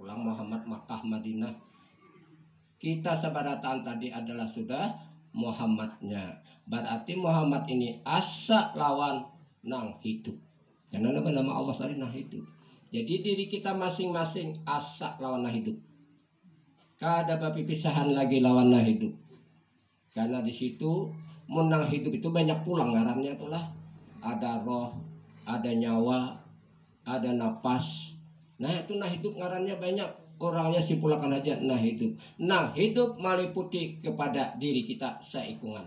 ulang Muhammad Makkah Madinah. Kita sabarataan tadi adalah sudah Muhammadnya. Berarti Muhammad ini asa lawan nang hidup. Karena nama Allah tadi nang hidup. Jadi diri kita masing-masing asa lawan nang hidup. Kada pipisahan lagi lawan nang hidup. Karena di situ menang hidup itu banyak pulang ngarannya itulah. Ada roh, ada nyawa, ada napas. Nah itu nah hidup ngarannya banyak. Orangnya simpulkan aja nah hidup. Nah hidup meliputi kepada diri kita seikungan.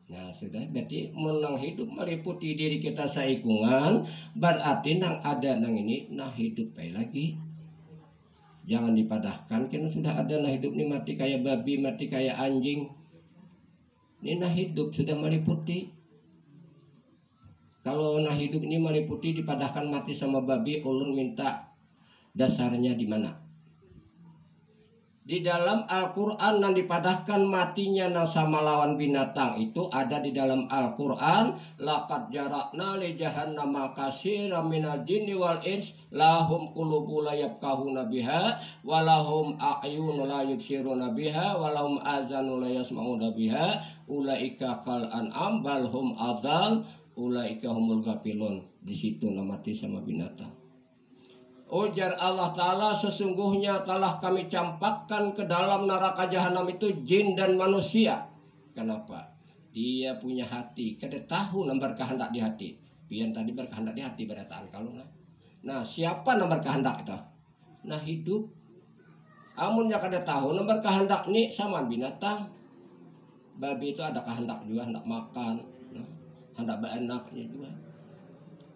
Nah sudah berarti menang hidup meliputi diri kita seikungan. Berarti nang ada nang ini nah hidup baik lagi. Jangan dipadahkan karena sudah ada nah hidup ini mati kayak babi, mati kayak anjing. Ini nah hidup sudah meliputi. Kalau nah hidup ini meliputi dipadahkan mati sama babi, ulun minta dasarnya di mana? Di dalam Al-Quran yang dipadahkan matinya nang sama lawan binatang itu ada di dalam Al-Quran. Laqad jarakna li jahannama katsiran minal jinni wal ins lahum qulubun la yafqahuna biha walahum a'yunun la yubsiruna biha walahum azanun la yasma'una biha ulaika kal an'am bal hum adall ulaika humul ghafilun. Di situ mati sama binatang. Ujar Allah Ta'ala, sesungguhnya telah kami campakkan ke dalam neraka jahanam itu jin dan manusia. Kenapa? Dia punya hati. Kada tahu nomor kehendak di hati. Pian tadi berkehendak di hati berataan kalau nah siapa nomor kehendak itu? Nah hidup. Amunnya kada tahu nomor kehendak ni sama binatang. Babi itu ada kehendak juga, hendak makan, hendak berenaknya juga.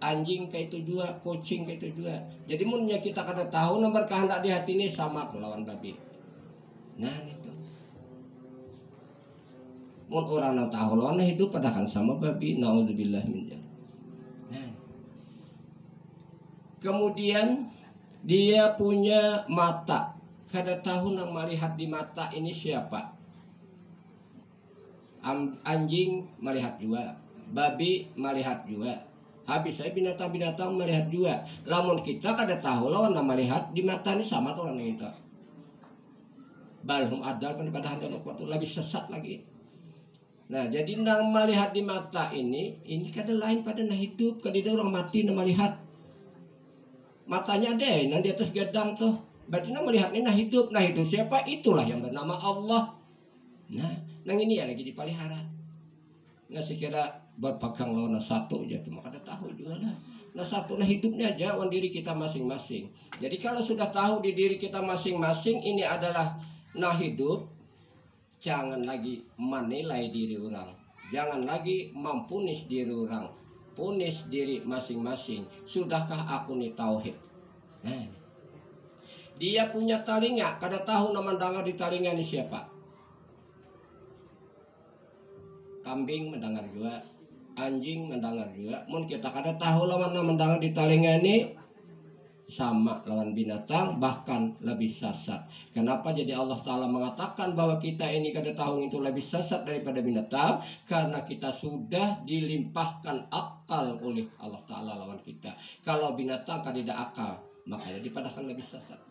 Anjing kayak itu juga, kucing kayak itu juga. Jadi munnya kita kada tahu nomor kehendak di hati ini sama melawan babi. Nah itu. Mun orang yang tahu lawan hidup padahal sama babi, naudzubillah min dzalik. Nah. Kemudian dia punya mata. Kada tahu nang melihat di mata ini siapa. Anjing melihat juga, babi melihat juga. Habis saya binatang-binatang melihat juga. Lamun kita kada tahu lawan nama melihat di mata ini sama tuh orang kita. Balhum adal kan pada hantar waktu lebih sesat lagi. Nah jadi nang melihat di mata ini kada lain pada nah hidup. Kada orang mati nang melihat. Matanya deh, nang di atas gedang tuh. Berarti nang melihat ini nah hidup. Nah hidup siapa? Itulah yang bernama Allah. Nah nang ini ya lagi dipelihara. Nah sekira berpegang lawan satu aja cuma kada tahu juga lah. Nah satu nah hidupnya aja lawan diri kita masing-masing. Jadi kalau sudah tahu di diri kita masing-masing ini adalah nah hidup, jangan lagi menilai diri orang, jangan lagi mempunis diri orang, punis diri masing-masing. Sudahkah aku nih tauhid? Nah, dia punya talinga, kada tahu nama dengar di talinga ini siapa? Kambing mendengar juga, anjing mendengar juga. Mun kita kada tahu lawan mendengar di talinga ini sama lawan binatang, bahkan lebih sesat. Kenapa jadi Allah Ta'ala mengatakan bahwa kita ini kada tahu itu lebih sesat daripada binatang? Karena kita sudah dilimpahkan akal oleh Allah Ta'ala lawan kita. Kalau binatang kada ada akal, makanya dipadahkan lebih sesat.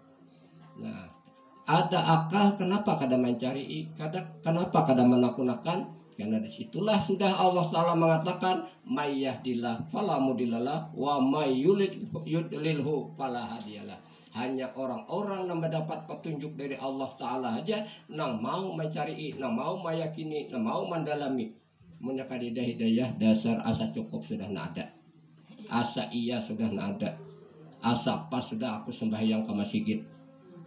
Nah, ada akal, kenapa kada mencari? Kenapa kada menakut-nakan? Karena disitulah sudah Allah Ta'ala mengatakan mayyahdillah fala mudhillalah wa may yudlilhu fala hadiyalah. Hanya orang-orang yang mendapat petunjuk dari Allah Ta'ala aja nang mau mencari, nang mau meyakini, nang mau mendalami. Menyakadi hidayah dasar asa cukup sudah ada. Asa iya sudah ada. Asa pas sudah aku sembahyang ke masjid.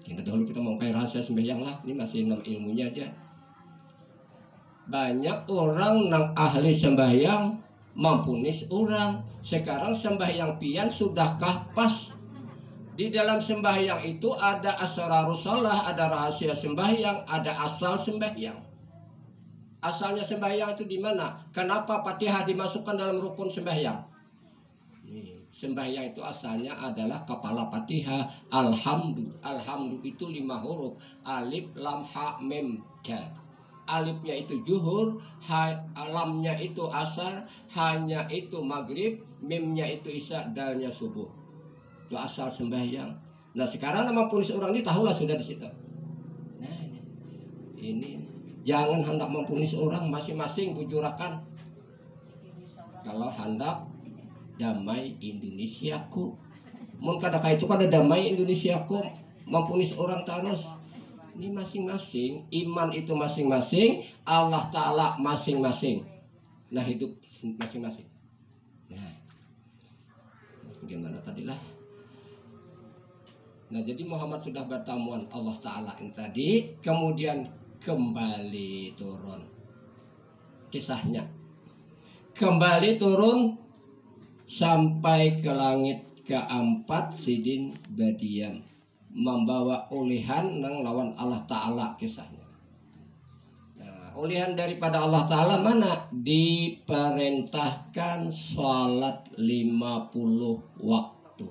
Kita dahulu kita mau kayak rahasia sembahyang lah. Ini masih enam ilmunya aja. Banyak orang nang ahli sembahyang mempunis orang. Sekarang sembahyang pian sudahkah pas? Di dalam sembahyang itu ada asrarus shalah, ada rahasia sembahyang, ada asal sembahyang. Asalnya sembahyang itu di mana? Kenapa Fatihah dimasukkan dalam rukun sembahyang? Sembahyang itu asalnya adalah kepala Fatihah. Alhamdu. Alhamdu itu 5 huruf. Alif, lam, ha, mim, dal. Alifnya itu zuhur, lamnya itu asar, hanya itu maghrib, mimnya itu isya, dalnya subuh. Itu asal sembahyang. Nah sekarang nama ponis orang ini tahulah sudah di situ. Nah ini jangan hendak mempunis orang, masing-masing bujurakan. Kalau hendak damai Indonesiaku, mun kadang itu kan ada damai Indonesiaku, mempunis orang terus. Ini masing-masing, iman itu masing-masing, Allah Ta'ala masing-masing. Nah hidup masing-masing. Nah gimana tadilah. Nah jadi Muhammad sudah bertamuan Allah Ta'ala yang tadi, kemudian kembali turun. Kisahnya kembali turun sampai ke langit keempat sidin badiam, membawa ulihan nang lawan Allah Ta'ala kisahnya. Nah, ulihan daripada Allah Ta'ala mana? Diperintahkan sholat 50 waktu.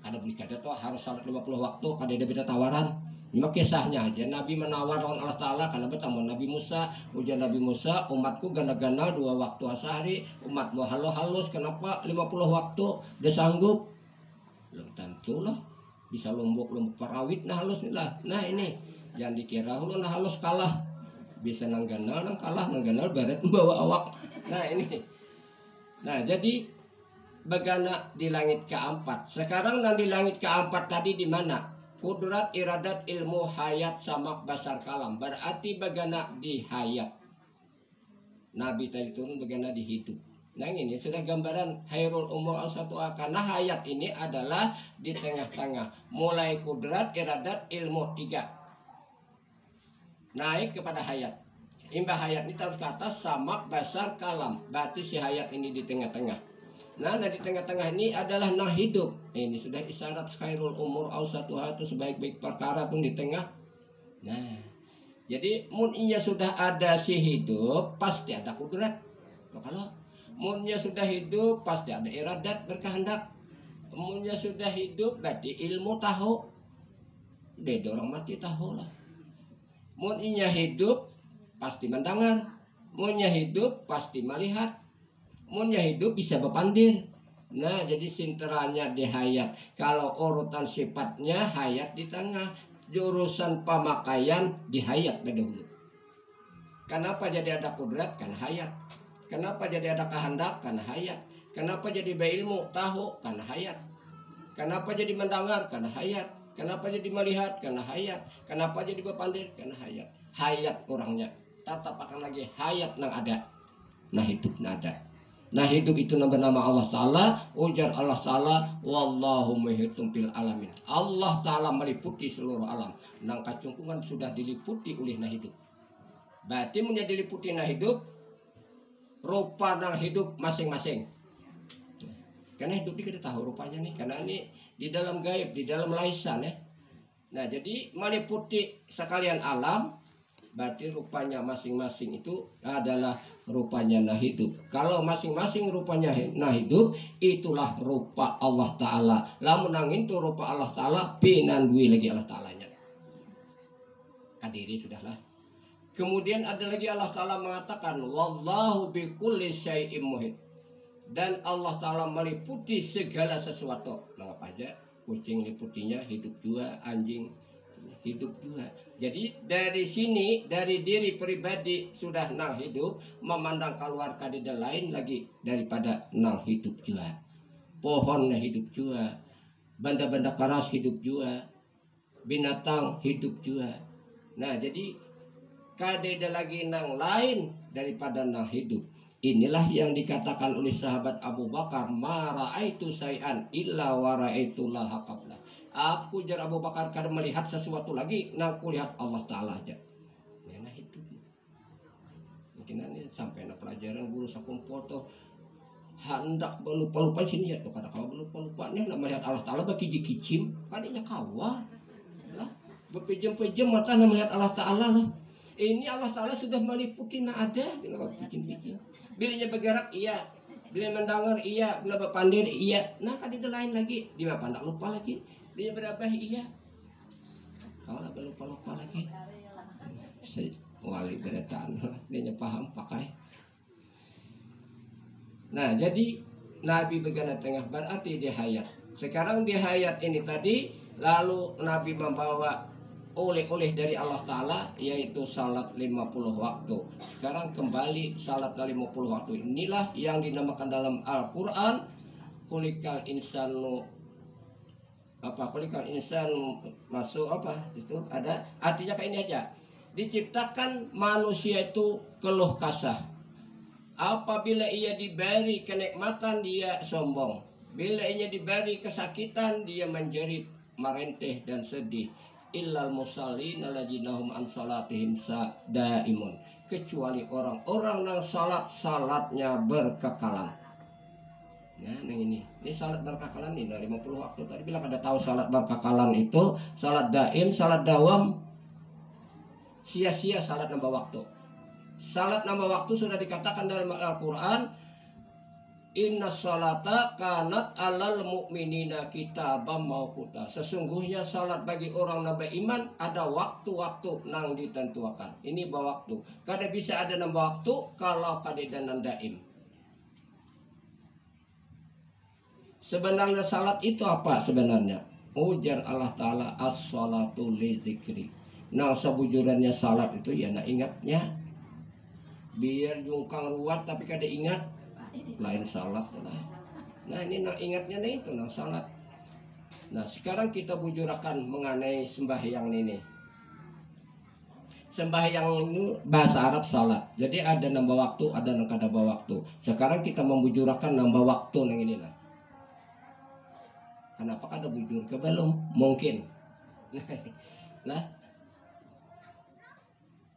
Ada beli kada tuh harus sholat 50 waktu, kada ada beda tawaran. Cuma kisahnya aja Nabi menawar lawan Allah Ta'ala karena bertemu Nabi Musa. Ujian Nabi Musa, umatku gana-gana 2 waktu sehari, umatmu halus kenapa 50 waktu dia sanggup? Belum tentu lah, bisa lombok parawit nah halus lah. Nah ini jangan dikira lu nah halus kalah, bisa nang ganal nang kalah, nang ganal baret membawa awak. Nah ini, nah jadi bagana di langit keempat. Sekarang nang di langit keempat tadi di mana? Kudrat, iradat, ilmu, hayat, samak, basar, kalam. Berarti bagana di hayat. Nabi tadi turun bagana di hidup. Nah ini sudah gambaran hairul umur al-satu. Karena hayat ini adalah di tengah-tengah. Mulai kudrat, iradat, ilmu 3. Naik kepada hayat. Imbah hayat ini terus ke atas, samak, basar, kalam. Berarti si hayat ini di tengah-tengah. Nah, di tengah-tengah ini adalah nah hidup. Ini sudah isyarat khairul umur awsatuha, itu sebaik-baik perkara tuh di tengah. Nah, jadi munnya sudah ada si hidup, pasti ada kudrat. Kalau munnya sudah hidup, pasti ada iradat berkehendak. Munnya sudah hidup, berarti ilmu tahu. Beda orang mati tahu lah. Munnya hidup, pasti mendengar. Munnya hidup, pasti melihat. Munnya hidup bisa berpandir. Nah jadi sinterannya di hayat. Kalau urutan sifatnya hayat di tengah, jurusan pemakaian di hayat dahulu. Kenapa jadi ada kudrat? Karena hayat. Kenapa jadi ada kehendak? Karena hayat. Kenapa jadi berilmu? Tahu? Karena hayat. Kenapa jadi mendengar? Karena hayat. Kenapa jadi melihat? Karena hayat. Kenapa jadi berpandir? Karena hayat. Hayat orangnya tetap akan lagi hayat nang ada. Nah hidup nada. Nah hidup itu nama Allah Ta'ala. Ujar Allah Ta'ala, wallahu muhitum fil alamin. Allah Ta'ala meliputi seluruh alam. Nang kacungkungan sudah diliputi oleh nah hidup. Berarti menjadi diliputi nah hidup, rupa nang hidup masing-masing. Karena hidup ini kita tahu rupanya nih. Karena ini di dalam gaib, di dalam laisan ya. Nah jadi meliputi sekalian alam. Berarti rupanya masing-masing itu adalah rupanya nah hidup. Kalau masing-masing rupanya nah hidup, itulah rupa Allah Ta'ala. Lamun nangin itu rupa Allah Ta'ala, pinandui lagi Allah Ta'alanya. Kadiri sudahlah. Kemudian ada lagi Allah Ta'ala mengatakan, wallahu bikulli syai'im muhit. Dan Allah Ta'ala meliputi segala sesuatu. Nah apa aja? Kucing liputinya, hidup juga, anjing hidup juga. Jadi dari sini, dari diri pribadi sudah nang hidup, memandang keluarga di lain lagi daripada nang hidup juga. Pohonnya hidup juga, benda-benda keras hidup juga, binatang hidup juga. Nah jadi kadeda lagi nang lain daripada nang hidup. Inilah yang dikatakan oleh sahabat Abu Bakar, ma ra'aitu say'an illa wa ra'aitu laha qabla. Aku jar Abu Bakar kadang melihat sesuatu lagi, nah aku lihat Allah Ta'ala aja. Nah itu. Mungkin ini sampai na pelajaran guru sakumpul tuh hendak lupa-lupa sini ya tuh kada kau lupa-lupa nih nak melihat Allah Ta'ala bagi kicim kadinya kawa lah berpijam-pijam mata nak melihat Allah Ta'ala lah. Ini Allah Ta'ala sudah meliputi nak ada bila pijam-pijam. Bilanya bergerak iya, bila mendengar iya, bila berpandir iya. Nah kadang lain lagi, dia apa ndak lupa lagi. Dia berapa iya. Kalau nak lupa-lupa lagi. Wali beretaan dia paham pakai. Nah jadi Nabi begana tengah berarti dia hayat. Sekarang di hayat ini tadi, lalu Nabi membawa oleh-oleh dari Allah Ta'ala, yaitu salat 50 waktu. Sekarang kembali salat 50 waktu. Inilah yang dinamakan dalam Al-Quran, kulikal insanu kulikal insan masuk itu ada artinya kayak ini aja. Diciptakan manusia itu keluh kesah. Apabila ia diberi kenikmatan dia sombong. Bila ia diberi kesakitan dia menjerit, merenteh dan sedih. Illal musallin alladzina hum an salatihim daimun. Kecuali orang-orang yang salatnya berkekalan. Ya, ini salat berkekalan ini dari 50 waktu tadi bilang ada tahu salat berkekalan itu salat daim, salat dawam. Sia-sia salat nambah waktu. Salat nambah waktu sudah dikatakan dalam Al-Quran, inna salata kanat alal mu'minina kitabam mauquta. Sesungguhnya salat bagi orang nambah iman ada waktu-waktu nang ditentuakan. Ini bawa waktu. Kada bisa ada nambah waktu kalau kada dan daim. Sebenarnya salat itu apa sebenarnya? Ujar Allah Ta'ala as-salatu li zikri. Nah sebujurannya salat itu ya nak ingatnya. Biar jungkang ruwat tapi kada ingat lain salat lah. Nah ini nak ingatnya nih itu nah salat. Nah sekarang kita bujurakan mengenai sembahyang ini. Sembahyang ini bahasa Arab salat. Jadi ada nambah waktu, ada nang kada bawa waktu. Sekarang kita membujurakan nambah waktu nang ini lah. Kenapa kada bujur ke belum? Mungkin. Nah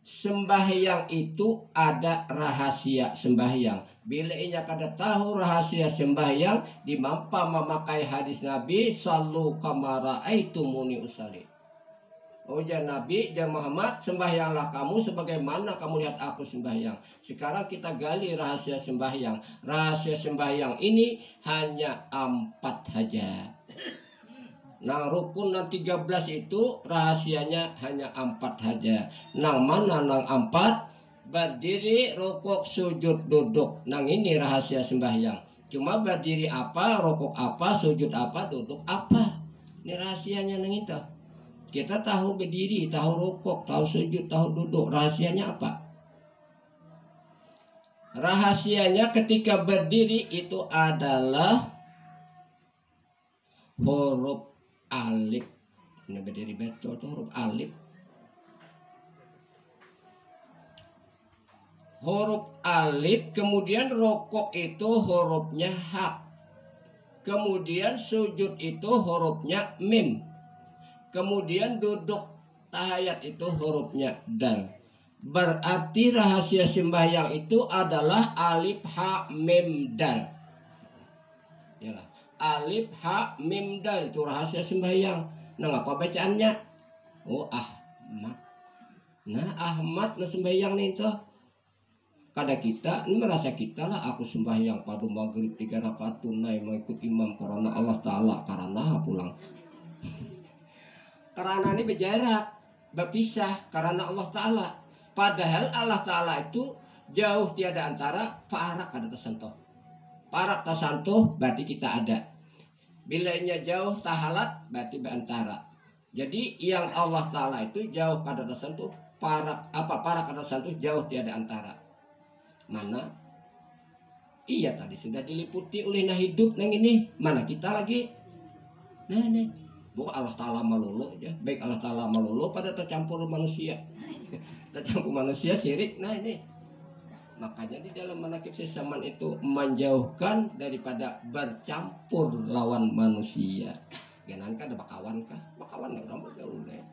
sembahyang itu ada rahasia sembahyang. Bila inya kada tahu rahasia sembahyang, dimampa memakai hadis Nabi sallu kama raaitumuni usalli. Ujar Nabi, jar Muhammad, sembahyanglah kamu sebagaimana kamu lihat aku sembahyang. Sekarang kita gali rahasia sembahyang. Rahasia sembahyang ini hanya 4 saja. Nah rukun nang 13 itu rahasianya hanya 4 saja. Nang mana nang 4? Berdiri, rukuk, sujud, duduk. Nang ini rahasia sembahyang. Cuma berdiri apa, rukuk apa, sujud apa, duduk apa. Ini rahasianya nang itu. Kita tahu berdiri, tahu rukuk, tahu sujud, tahu duduk. Rahasianya apa? Rahasianya ketika berdiri itu adalah huruf alif. Ini berdiri betul tuh huruf alif. Huruf alif, kemudian rokok itu hurufnya ha. Kemudian sujud itu hurufnya mim. Kemudian duduk tahiyat itu hurufnya dal. Berarti rahasia sembahyang itu adalah alif ha mim dal. Yalah. Alif ha mim dal itu rahasia sembahyang. Nah apa bacaannya? Oh Ahmad. Nah Ahmad nah sembahyang nih itu. Kada kita ini merasa kita lah aku sembahyang pada maghrib 3 rakaat tunai mengikut imam karena Allah Ta'ala karena pulang. Karena ini berjarak, berpisah karena Allah Ta'ala. Padahal Allah Ta'ala itu jauh tiada antara, parak kada tersentuh. Parak tersentuh berarti kita ada. Bila nya jauh tahalat berarti berantara. Jadi yang Allah Ta'ala itu jauh kada tersentuh, parak kada tersentuh, jauh tiada antara. Mana? Iya tadi sudah diliputi oleh nah hidup nang ini. Mana kita lagi? Nah nih. Bukan Allah Ta'ala malulu ya. Baik Allah Ta'ala malulu pada tercampur manusia. Tercampur manusia syirik. Nah ini. Makanya di dalam manakib sesaman itu menjauhkan daripada bercampur lawan manusia. Genan kan ada bakawan kah? Bakawan yang rambut jauh deh.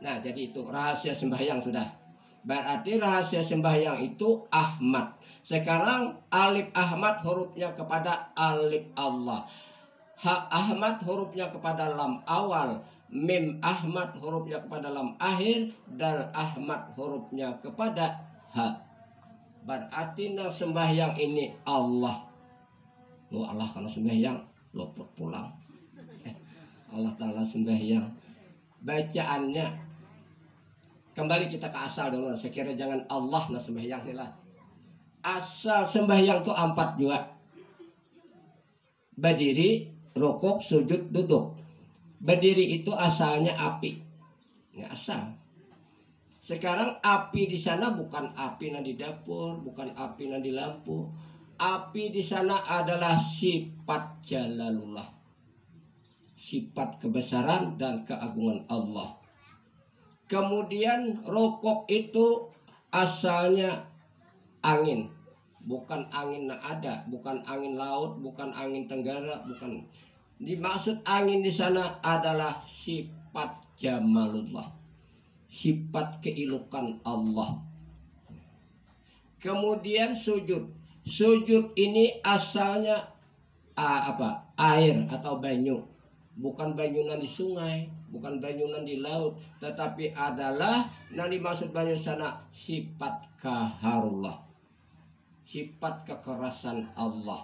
Nah jadi itu rahasia sembahyang sudah. Berarti rahasia sembahyang itu Ahmad. Sekarang alif Ahmad hurufnya kepada alif Allah. Ha Ahmad hurufnya kepada lam awal, mim Ahmad hurufnya kepada lam akhir, dan Ahmad hurufnya kepada ha. Berarti nang sembahyang ini Allah. Lo Allah kalau sembahyang lopot pulang. Allah Ta'ala sembahyang. Bacaannya kembali kita ke asal dulu. Saya kira jangan Allah nah sembahyang lah. Asal sembahyang itu 4 juga. berdiri, rukuk, sujud, duduk. Berdiri itu asalnya api. Ya, asal. Sekarang api di sana bukan api yang di dapur, bukan api yang di lampu. Api di sana adalah sifat jalalullah. Sifat kebesaran dan keagungan Allah. Kemudian rokok itu asalnya angin. Bukan angin yang ada, bukan angin laut, bukan angin tenggara, bukan. Dimaksud angin di sana adalah sifat jamalullah. Sifat keilukan Allah. Kemudian sujud. Sujud ini asalnya air atau banyu. Bukan banyunan di sungai, bukan banyunan di laut, tetapi adalah yang dimaksud banyu sana sifat kaharullah. Sifat kekerasan Allah.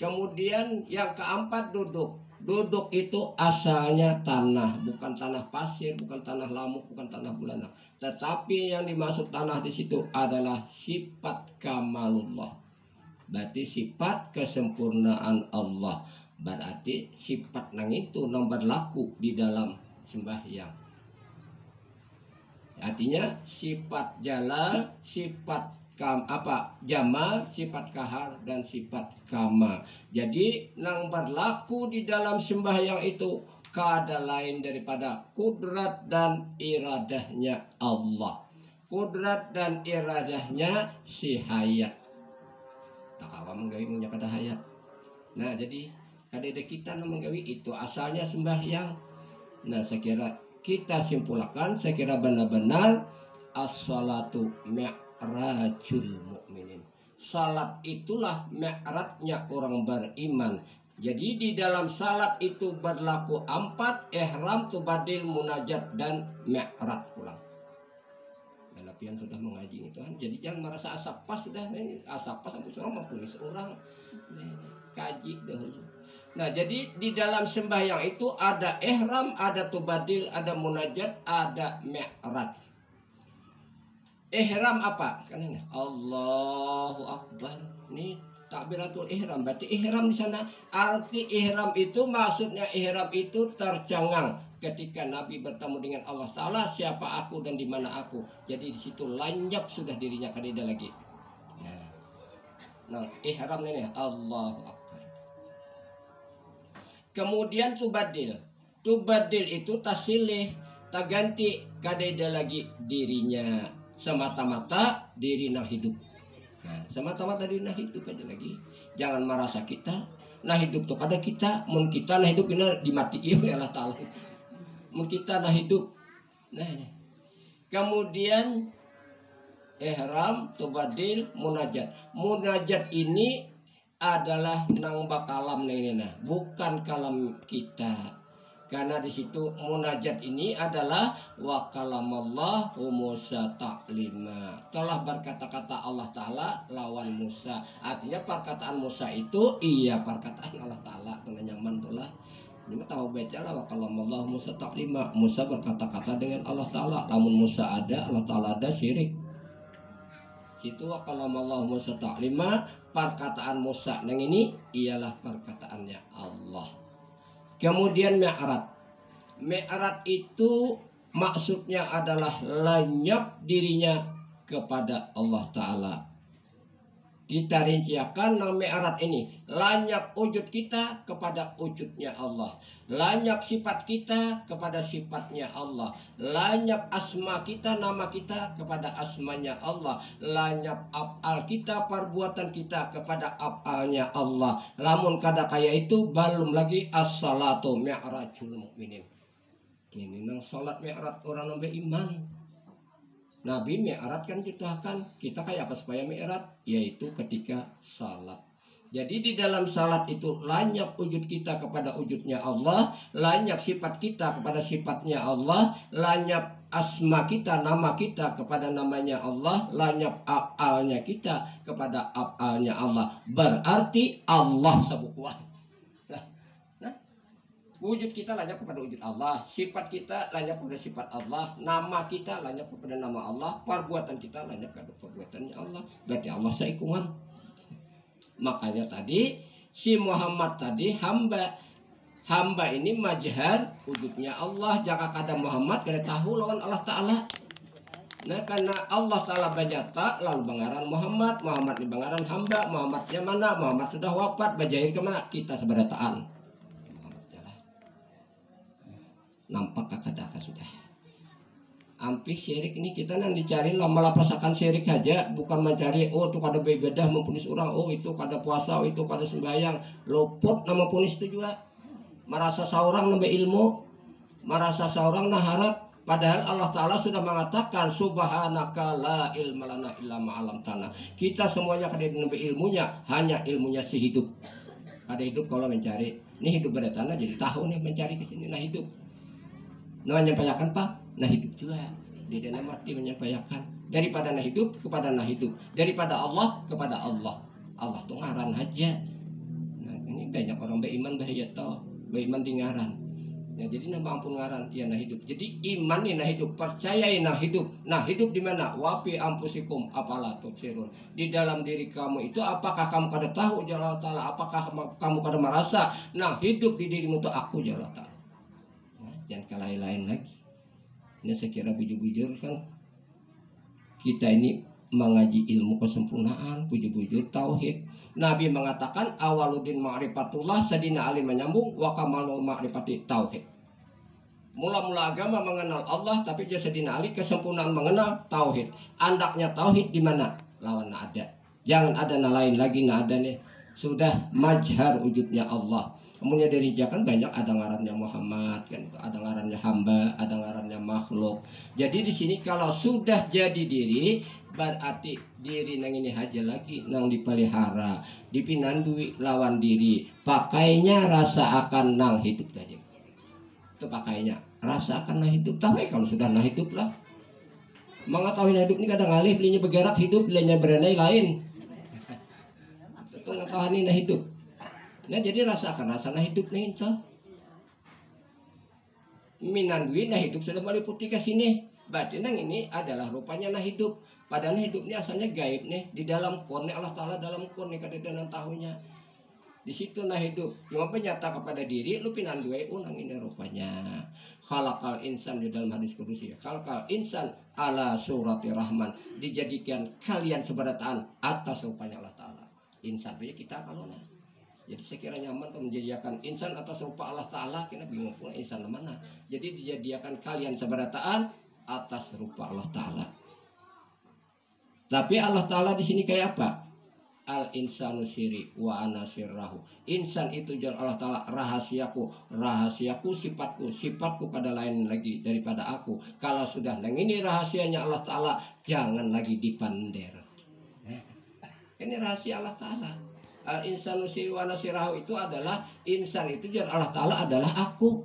Kemudian yang keempat duduk. Duduk itu asalnya tanah, bukan tanah pasir, bukan tanah lamuk, bukan tanah bulanak. Tetapi yang dimaksud tanah di situ adalah sifat kamalullah. Berarti sifat kesempurnaan Allah. Berarti sifat nang itu nang berlaku di dalam sembahyang. Artinya sifat jalal, sifat jamal, sifat kahar, dan sifat kamal. Jadi nang berlaku di dalam sembahyang itu kada lain daripada kudrat dan iradahnya Allah. Kudrat dan iradahnya si hayat. Tak kawa menggawi punya kada hayat. Nah jadi kada kita nang menggawi itu asalnya sembahyang. Nah saya kira kita simpulkan, saya kira benar-benar as-salatu mi'rajul mu'minin. Salat itulah mi'rajnya orang beriman. Jadi di dalam salat itu berlaku 4: ihram, tubadil, munajat, dan mi'raj pulang. Tapi yang sudah mengaji itu kan, jadi jangan merasa asapas sudah nih, asapas sampai seorang maupun seorang kaji dahulu. Nah jadi di dalam sembahyang itu ada ihram, ada tubadil, ada munajat, ada mi'raj. Ihram apa? Kan ini Allahu Akbar. Ini takbiratul ihram. Berarti ihram di sana arti ihram itu maksudnya ihram itu tercengang ketika Nabi bertemu dengan Allah Ta'ala, siapa aku dan di mana aku. Jadi di situ lanjap sudah dirinya kadida lagi. Nah, ihram ini Allahu Akbar. Kemudian tubadil. Tubadil itu tasilih, tak ganti kadida lagi dirinya. Semata-mata diri nah hidup. Nah, semata-mata diri nah hidup aja lagi. Jangan merasa kita nah hidup tuh kada kita, mun kita nah hidup ini dimatiin oleh Allah Ta'ala. Mun kita nah hidup. Nah, kemudian ihram, tubadil, munajat. Munajat ini adalah nang bakalam ini nah, bukan kalam kita. Karena di situ munajat ini adalah wa kalamallahu Musa taklima. Telah berkata-kata Allah Ta'ala lawan Musa. Artinya perkataan Musa itu iya perkataan Allah Ta'ala. Kena nyaman tuh lah. Ini tahu baca lah wa kalamallahu Musa taklima. Musa berkata-kata dengan Allah Ta'ala. Namun Musa ada, Allah Ta'ala ada, syirik. Situ wa kalamallahu Musa taklima. Perkataan Musa yang ini ialah perkataannya Allah. Kemudian mi'raj. Mi'raj itu maksudnya adalah lenyap dirinya kepada Allah Ta'ala. Kita rinciakan nang mi'raj ini. Lenyap wujud kita kepada wujudnya Allah. Lenyap sifat kita kepada sifatnya Allah. Lenyap asma kita, nama kita kepada asmanya Allah. Lenyap af'al kita, perbuatan kita kepada af'alnya Allah. Lamun kada kaya itu belum lagi as-salatu mi'rajul mu'minin. Ini nang salat mi'raj orang nambe iman. Nabi mi'raj kan kita kayak apa supaya mi'raj, yaitu ketika salat. Jadi di dalam salat itu lenyap wujud kita kepada wujudnya Allah, lenyap sifat kita kepada sifatnya Allah, lenyap asma kita, nama kita kepada namanya Allah, lenyap af'alnya kita kepada af'alnya Allah. Berarti Allah sabukuan. Wujud kita lenyap kepada wujud Allah, sifat kita lenyap kepada sifat Allah, nama kita lenyap kepada nama Allah, perbuatan kita lenyap kepada perbuatannya Allah. Berarti Allah seikungan. Makanya tadi Si Muhammad tadi hamba. Hamba ini majhar wujudnya Allah. Jaka kada Muhammad kada tahu lawan Allah Ta'ala. Nah karena Allah Ta'ala banyata lalu bangaran Muhammad. Muhammad ini bangaran hamba. Muhammadnya mana? Muhammad sudah wafat. Bajair kemana? Kita seberataan. Muhammad jalan. Nampak kakadaka sudah. Ampih syirik ini kita nanti dicari lah melapasakan syirik aja. Bukan mencari oh itu kada beribadah mempunis orang. Oh itu kada puasa. Oh itu kada sembahyang. Luput nama punis itu juga. Merasa seorang nambah ilmu. Merasa seorang naharap. Padahal Allah Ta'ala sudah mengatakan subhanaka la ilma lana illa ma'alam tanah. Kita semuanya kada nambah ilmunya. Hanya ilmunya si hidup. Kada hidup kalau mencari. Ini hidup pada tanah jadi tahu nih mencari ke sini. Nah hidup. Nah menyampaikan Pak. Nah hidup juga. Dia dana mati menyampaikan. Daripada nah hidup kepada nah hidup. Daripada Allah kepada Allah. Allah tuh ngaran aja. Nah ini banyak orang beriman bahaya tau. Beriman di ngaran. Ya, jadi nama ampun ngaran ya nah hidup. Jadi iman ini nah hidup, percayai nah hidup. Nah hidup di mana? Wafi ampusikum apalah tubsirun. Di dalam diri kamu itu apakah kamu kada tahu Jalla Ta'ala? Apakah kamu kada merasa? Nah hidup di dirimu itu aku Jalla Ta'ala. Nah, jangan ke lain-lain lagi. Ini saya kira bujur-bujur kan kita ini mengaji ilmu kesempurnaan, bujur-bujur tauhid. Nabi mengatakan awaludin ma'rifatullah sadina alim menyambung wa kamalul ma'rifati tauhid. Mula-mula agama mengenal Allah tapi dia sadina ali kesempurnaan mengenal tauhid. Andaknya tauhid di mana? Lawan ada. Jangan ada na lain lagi na ada nih. Sudah majhar wujudnya Allah. Kemudian dirijakan banyak ada ngarannya Muhammad kan itu, ada ngarannya hamba, ada ngarannya makhluk. Jadi di sini kalau sudah jadi diri berarti diri nang ini aja lagi nang dipelihara, dipinandui lawan diri. Pakainya rasa akan nang hidup saja. Itu pakainya rasa akan nang hidup. Tapi kalau sudah nang hidup lah. Mengetahui hidup ini kadang ngalih belinya bergerak hidup, belinya berenai lain. Itu ngetahui nang hidup. Nah jadi rasakan rasa nah hidup nih itu. Minandui nah hidup sudah meliputi ke sini. Berarti nang ini adalah rupanya nah hidup. Padahal hidup ini asalnya gaib nih di dalam kon Allah Ta'ala dalam kon nih kada dalam tahunya. Di situ nah hidup. Cuma penyata kepada diri lu pinandui nang ini rupanya. Khalaqal insan di dalam hadis kudusi. Khalaqal insan ala surati rahman. Dijadikan kalian seberataan atas rupanya Allah Ta'ala. Insan itu kita kalau nah. Jadi saya kira nyaman untuk menjadikan insan atas rupa Allah Ta'ala. Kita bingung pula insan mana. Jadi dijadikan kalian seberataan atas rupa Allah Ta'ala. Tapi Allah Ta'ala di sini kayak apa? Al insanu siri wa ana sirrahu. Insan itu jalan Allah Ta'ala rahasiaku. Rahasiaku sifatku kada lain lagi daripada aku. Kalau sudah nang ini rahasianya Allah Ta'ala, jangan lagi dipander. Ini rahasia Allah Ta'ala. Al insanu siri wa ana sirrahu itu adalah insan itu jalan Allah Ta'ala adalah aku.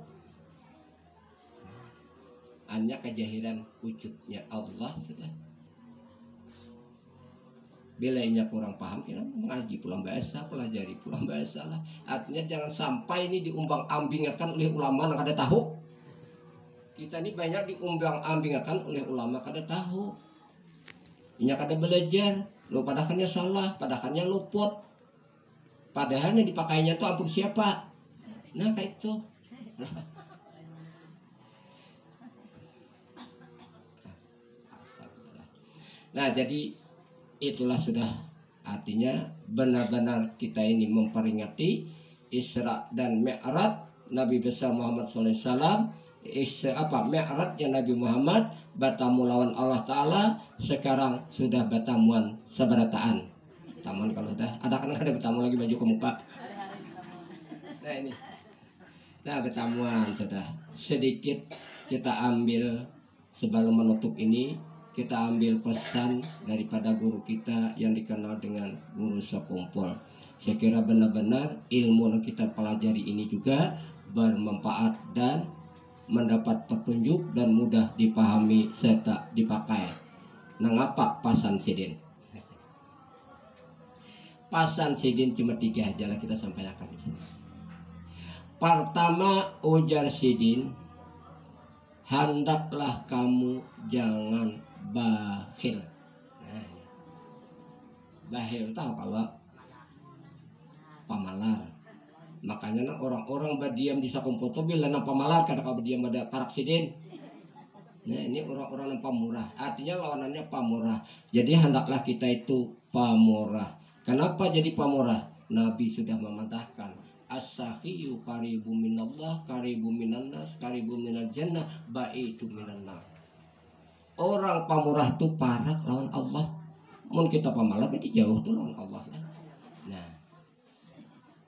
Hanya kejahiran wujudnya Allah sudah. Bilainya kurang paham kita mengaji pulang bahasa, pelajari pulang bahasa lah. Artinya jangan sampai ini diumbang-ambingkan oleh ulama yang kada tahu. Kita ini banyak diumbang-ambingkan oleh ulama kada tahu. Ini kada belajar, lo padahalnya salah, padahalnya luput. Padahal yang dipakainya tuh ampun siapa? Nah kayak itu. Nah jadi itulah sudah artinya benar-benar kita ini memperingati Isra dan Mi'raj Nabi besar Muhammad SAW. Mi'raj yang Nabi Muhammad bertemu lawan Allah Ta'ala. Sekarang sudah bertemuan seberataan. Taman kalau sudah ada kan ada bertamu lagi baju ke muka. Nah ini. Nah bertamuan sudah sedikit kita ambil sebelum menutup ini. Kita ambil pesan daripada guru kita yang dikenal dengan Guru Sekumpul. Saya kira benar-benar ilmu yang kita pelajari ini juga bermanfaat dan mendapat petunjuk dan mudah dipahami serta dipakai. Nangapa pasan sidin? Pasan sidin cuma 3 aja lah kita sampaikan di sini. Pertama ujar sidin, hendaklah kamu jangan bakhil. Nah, bakhil tahu kalau pamalar. Makanya orang-orang berdiam di sakumpoto bila nang pamalar kada kau berdiam pada paraksiden. Nah ini orang-orang yang pamurah, artinya lawanannya pamurah. Jadi hendaklah kita itu pamurah. Kenapa jadi pamurah? Nabi sudah mematahkan as-sakhiyu qaribu minallah, qaribu minannas, qaribu minal jannah, ba'idu minan nar. Orang pamurah itu parak lawan Allah. Mun kita pamalah berarti jauh tuh lawan Allah. Nah,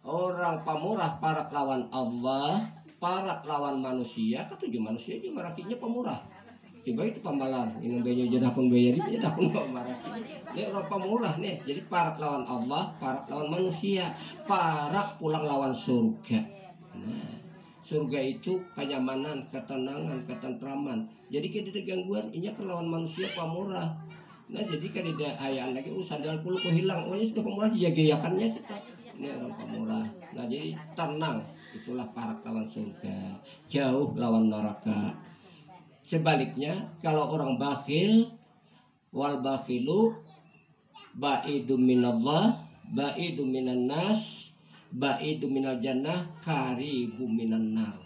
orang pamurah parak lawan Allah, parak lawan manusia, ketujuh manusia aja marakinya pamurah. Coba itu pambalar, ini banyak jadakun bayar ini jadakun pambalar. Ini orang pamurah nih, jadi parak lawan Allah, parak lawan manusia, parak pulang lawan surga. Nah, surga itu kenyamanan, ketenangan, ketentraman. Jadi kita ada gangguan, ini kan lawan manusia pamurah. Nah, jadi kan tidak ayaan lagi sandal kulu hilang, pokoknya sudah pamurah jaga-jakannya tetap. Ini orang pamurah. Nah, jadi tenang, itulah parak lawan surga, jauh lawan neraka. Sebaliknya kalau orang bakhil, wal bakhilu ba'idu minallah, ba'idu minan nas, ba'idu minal jannah, karibu minan nar.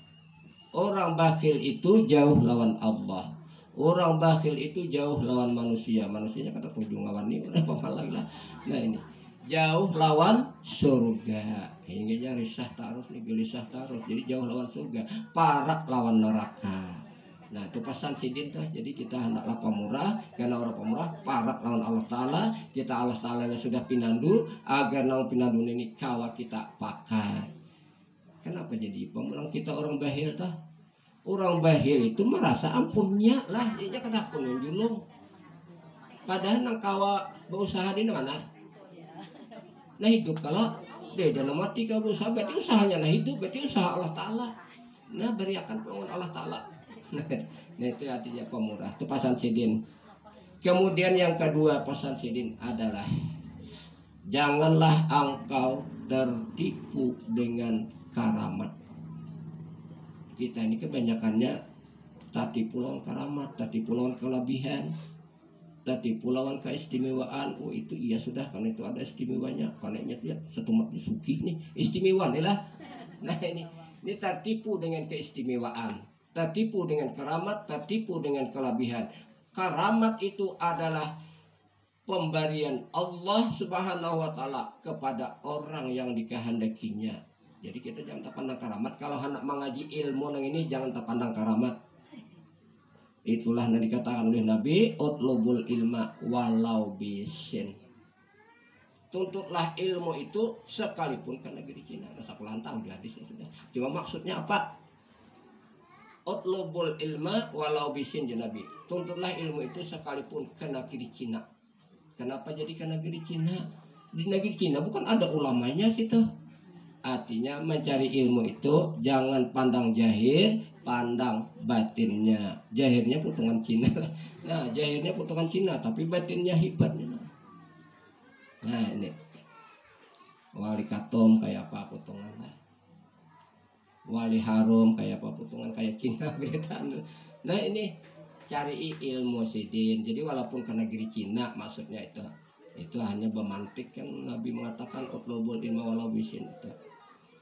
Orang bakhil itu jauh lawan Allah. Orang bakhil itu jauh lawan manusia. Manusianya kata tujuh lawan ini udah apa lagi lah. Nah ini jauh lawan surga. Hingga risah tarus nih, gelisah tarus. Jadi jauh lawan surga, parak lawan neraka. Nah itu pesan sidin tuh. Jadi kita hendaklah pamurah, karena orang pamurah parak lawan Allah Ta'ala. Kita Allah Ta'ala yang sudah pinandu, agar naung pinandu ini kawa kita pakai. Kenapa jadi pamurah kita orang bahil tuh? Orang bahil itu merasa ampunnya lah, dia kadakun yang julung. Padahal nang kawa berusaha di mana? Nah hidup kalau dia dan mati kau berusaha, berarti usahanya nah hidup, berarti usaha Allah Ta'ala. Nah beriakan pengen Allah Ta'ala. Nah itu artinya pemurah. Itu pesan sidin. Kemudian yang kedua pesan sidin adalah janganlah engkau tertipu dengan karamat. Kita ini kebanyakannya tertipu lawan karamat, tertipu lawan kelebihan, tertipu lawan keistimewaan. Oh itu iya sudah, karena itu ada istimewanya, karena itu ya satu mati suki nih istimewa nih lah. Nah ini tertipu dengan keistimewaan, tertipu dengan keramat, tertipu dengan kelebihan. Karamat itu adalah pemberian Allah Subhanahu wa Ta'ala kepada orang yang dikehendakinya. Jadi kita jangan terpandang karamat. Kalau hendak mengaji ilmu nang ini jangan terpandang karamat. Itulah yang dikatakan oleh Nabi, utlubul ilma walau bisin. Tuntutlah ilmu itu sekalipun ke negeri Cina. Nah, sekolah tahu di hadisnya sudah. Cuma maksudnya apa? Utlubul ilma walau bisin ya Nabi. Tuntutlah ilmu itu sekalipun ke negeri Cina. Kenapa jadi ke negeri Cina? Di negeri Cina bukan ada ulamanya situ. Artinya mencari ilmu itu jangan pandang jahir, pandang batinnya. Jahirnya potongan Cina. Nah, jahirnya potongan Cina, tapi batinnya hebatnya. Nah, ini wali katom kayak apa potongan lah. Wali harum kayak apa potongan kayak Cina beretan. Nah, ini cari ilmu sidin. Jadi walaupun ke negeri Cina maksudnya itu hanya memantik kan Nabi mengatakan utlubul ilma walau bisin itu.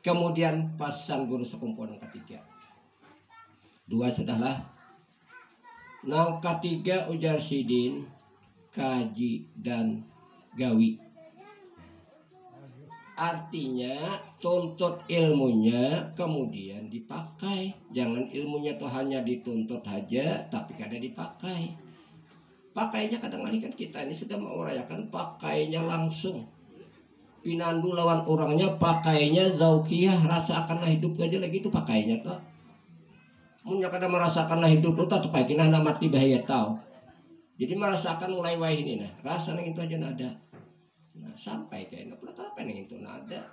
Kemudian pesan guru sekumpul yang ketiga. Dua sudahlah. Yang ketiga ujar sidin, kaji dan gawi. Artinya tuntut ilmunya kemudian dipakai. Jangan ilmunya tuh hanya dituntut aja tapi kada dipakai. Pakainya kadang-kadang kan kita ini sudah mengurayakan pakainya langsung. Pinandu lawan orangnya pakainya zaukiyah, rasakanlah hidup aja lagi itu pakainya tuh. Munya kada merasakanlah hidup tuh tak pakai kena mati bahaya tahu. Jadi merasakan mulai wah ini nah, rasa itu aja nada. Nah, sampai kayak apa nih itu nada.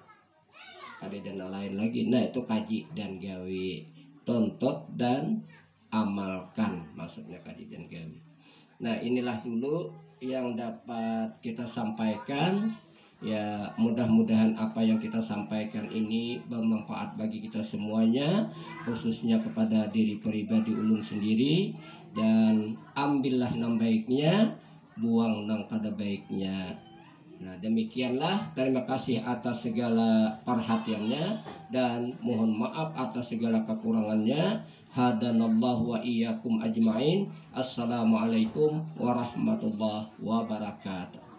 Ada dan lain lagi. Nah, itu kaji dan gawe, tuntut dan amalkan maksudnya kaji dan gawe. Nah, inilah dulu yang dapat kita sampaikan. Ya mudah-mudahan apa yang kita sampaikan ini bermanfaat bagi kita semuanya, khususnya kepada diri pribadi ulun sendiri, dan ambillah nang baiknya, buang nang kada baiknya. Nah, demikianlah, terima kasih atas segala perhatiannya dan mohon maaf atas segala kekurangannya. Hadanallahu wa iyyakum ajmain. Assalamualaikum warahmatullahi wabarakatuh.